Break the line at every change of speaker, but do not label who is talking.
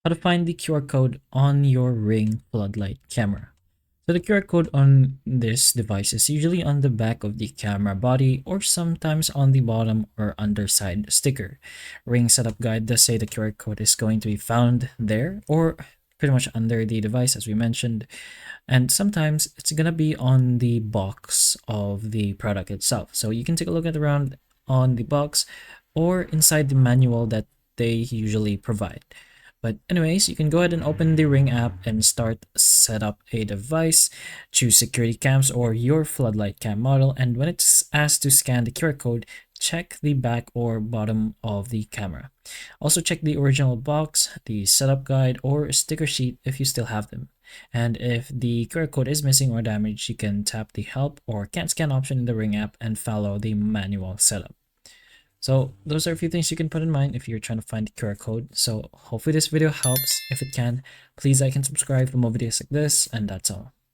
How to find the QR code on your Ring Floodlight camera. So the QR code on this device is usually on the back of the camera body or sometimes on the bottom or underside sticker. Ring setup guide does say the QR code is going to be found there or pretty much under the device as we mentioned. And sometimes it's gonna be on the box of the product itself. So you can take a look at around on the box or inside the manual that they usually provide. But anyways, you can go ahead and open the Ring app and start set up a device, choose security cams or your floodlight cam model, and when it's asked to scan the QR code, check the back or bottom of the camera. Also check the original box, the setup guide, or sticker sheet if you still have them. And if the QR code is missing or damaged, you can tap the help or can't scan option in the Ring app and follow the manual setup. So those are a few things you can put in mind if you're trying to find the QR code. So hopefully this video helps. If it can, please like and subscribe for more videos like this, and that's all.